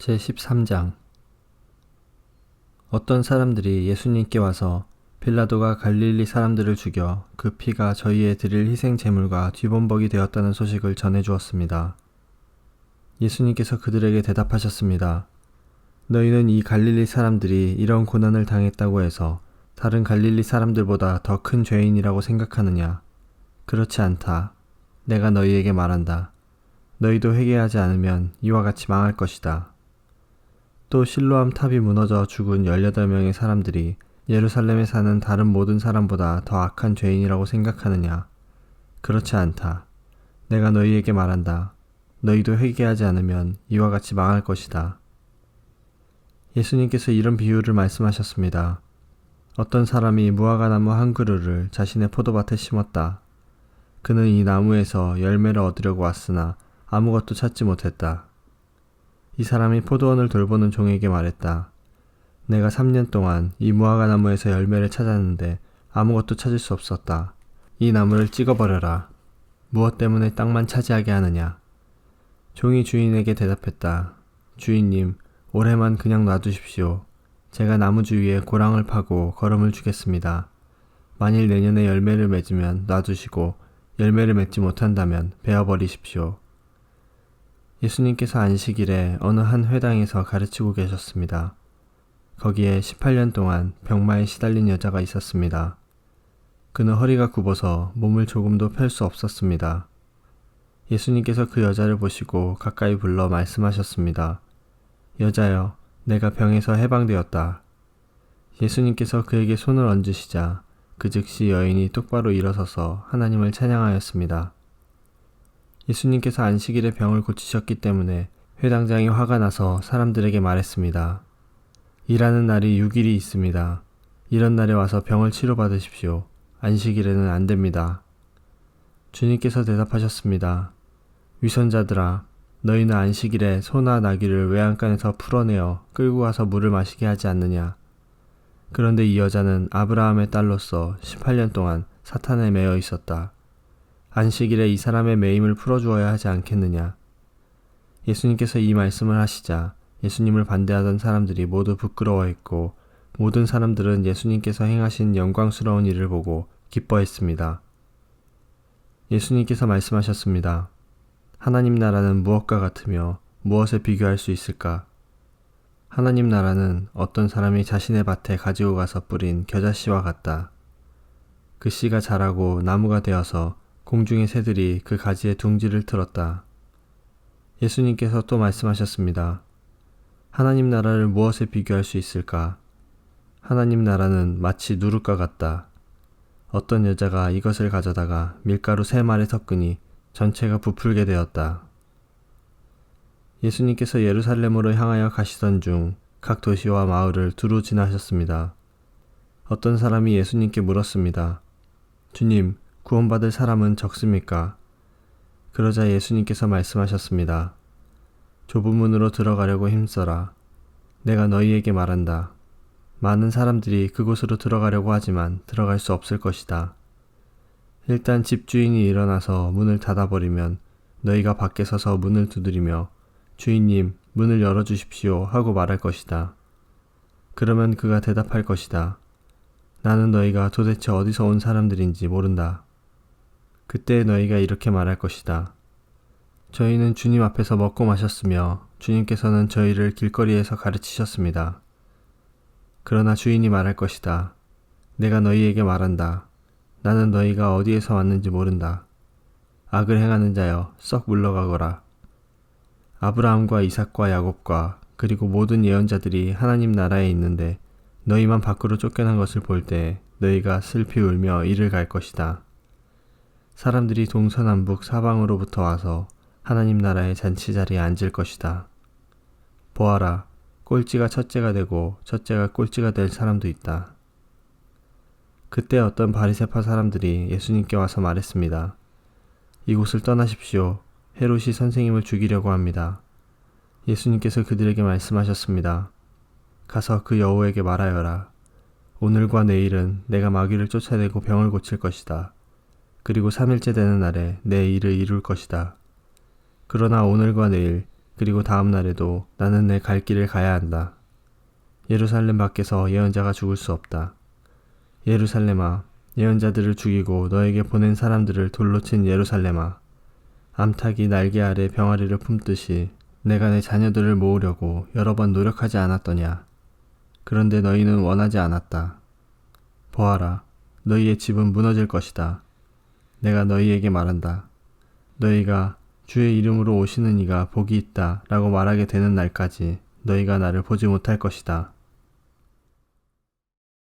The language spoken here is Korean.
제13장 어떤 사람들이 예수님께 와서 빌라도가 갈릴리 사람들을 죽여 그 피가 저희의 드릴 희생 제물과 뒤범벅이 되었다는 소식을 전해 주었습니다. 예수님께서 그들에게 대답하셨습니다. 너희는 이 갈릴리 사람들이 이런 고난을 당했다고 해서 다른 갈릴리 사람들보다 더 큰 죄인이라고 생각하느냐? 그렇지 않다. 내가 너희에게 말한다. 너희도 회개하지 않으면 이와 같이 망할 것이다. 또 실로암 탑이 무너져 죽은 18명의 사람들이 예루살렘에 사는 다른 모든 사람보다 더 악한 죄인이라고 생각하느냐? 그렇지 않다. 내가 너희에게 말한다. 너희도 회개하지 않으면 이와 같이 망할 것이다. 예수님께서 이런 비유를 말씀하셨습니다. 어떤 사람이 무화과 나무 한 그루를 자신의 포도밭에 심었다. 그는 이 나무에서 열매를 얻으려고 왔으나 아무것도 찾지 못했다. 이 사람이 포도원을 돌보는 종에게 말했다. 내가 3년 동안 이 무화과 나무에서 열매를 찾았는데 아무것도 찾을 수 없었다. 이 나무를 찍어버려라. 무엇 때문에 땅만 차지하게 하느냐? 종이 주인에게 대답했다. 주인님, 올해만 그냥 놔두십시오. 제가 나무 주위에 고랑을 파고 거름을 주겠습니다. 만일 내년에 열매를 맺으면 놔두시고 열매를 맺지 못한다면 베어버리십시오. 예수님께서 안식일에 어느 한 회당에서 가르치고 계셨습니다. 거기에 18년 동안 병마에 시달린 여자가 있었습니다. 그는 허리가 굽어서 몸을 조금도 펼 수 없었습니다. 예수님께서 그 여자를 보시고 가까이 불러 말씀하셨습니다. 여자여, 내가 병에서 해방되었다. 예수님께서 그에게 손을 얹으시자 그 즉시 여인이 똑바로 일어서서 하나님을 찬양하였습니다. 예수님께서 안식일에 병을 고치셨기 때문에 회당장이 화가 나서 사람들에게 말했습니다. 일하는 날이 6일이 있습니다. 이런 날에 와서 병을 치료받으십시오. 안식일에는 안 됩니다. 주님께서 대답하셨습니다. 위선자들아, 너희는 안식일에 소나 나귀를 외양간에서 풀어내어 끌고 가서 물을 마시게 하지 않느냐. 그런데 이 여자는 아브라함의 딸로서 18년 동안 사탄에 매여 있었다. 안식일에 이 사람의 매임을 풀어주어야 하지 않겠느냐. 예수님께서 이 말씀을 하시자 예수님을 반대하던 사람들이 모두 부끄러워했고 모든 사람들은 예수님께서 행하신 영광스러운 일을 보고 기뻐했습니다. 예수님께서 말씀하셨습니다. 하나님 나라는 무엇과 같으며 무엇에 비교할 수 있을까? 하나님 나라는 어떤 사람이 자신의 밭에 가지고 가서 뿌린 겨자씨와 같다. 그 씨가 자라고 나무가 되어서 공중의 새들이 그 가지에 둥지를 틀었다. 예수님께서 또 말씀하셨습니다. 하나님 나라를 무엇에 비교할 수 있을까? 하나님 나라는 마치 누룩과 같다. 어떤 여자가 이것을 가져다가 밀가루 3말에 섞으니 전체가 부풀게 되었다. 예수님께서 예루살렘으로 향하여 가시던 중 각 도시와 마을을 두루 지나셨습니다. 어떤 사람이 예수님께 물었습니다. 주님, 구원받을 사람은 적습니까? 그러자 예수님께서 말씀하셨습니다. 좁은 문으로 들어가려고 힘써라. 내가 너희에게 말한다. 많은 사람들이 그곳으로 들어가려고 하지만 들어갈 수 없을 것이다. 일단 집주인이 일어나서 문을 닫아버리면 너희가 밖에 서서 문을 두드리며 주인님, 문을 열어주십시오 하고 말할 것이다. 그러면 그가 대답할 것이다. 나는 너희가 도대체 어디서 온 사람들인지 모른다. 그때 너희가 이렇게 말할 것이다. 저희는 주님 앞에서 먹고 마셨으며 주님께서는 저희를 길거리에서 가르치셨습니다. 그러나 주인이 말할 것이다. 내가 너희에게 말한다. 나는 너희가 어디에서 왔는지 모른다. 악을 행하는 자여, 썩 물러가거라. 아브라함과 이삭과 야곱과 그리고 모든 예언자들이 하나님 나라에 있는데 너희만 밖으로 쫓겨난 것을 볼 때 너희가 슬피 울며 이를 갈 것이다. 사람들이 동서남북 사방으로부터 와서 하나님 나라의 잔치자리에 앉을 것이다. 보아라, 꼴찌가 첫째가 되고 첫째가 꼴찌가 될 사람도 있다. 그때 어떤 바리새파 사람들이 예수님께 와서 말했습니다. 이곳을 떠나십시오. 헤롯이 선생님을 죽이려고 합니다. 예수님께서 그들에게 말씀하셨습니다. 가서 그 여우에게 말하여라. 오늘과 내일은 내가 마귀를 쫓아내고 병을 고칠 것이다. 그리고 3일째 되는 날에 내 일을 이룰 것이다. 그러나 오늘과 내일 그리고 다음 날에도 나는 내 갈 길을 가야 한다. 예루살렘 밖에서 예언자가 죽을 수 없다. 예루살렘아, 예언자들을 죽이고 너에게 보낸 사람들을 돌로 친 예루살렘아, 암탉이 날개 아래 병아리를 품듯이 내가 내 자녀들을 모으려고 여러 번 노력하지 않았더냐. 그런데 너희는 원하지 않았다. 보아라, 너희의 집은 무너질 것이다. 내가 너희에게 말한다. 너희가 주의 이름으로 오시는 이가 복이 있다 라고 말하게 되는 날까지 너희가 나를 보지 못할 것이다.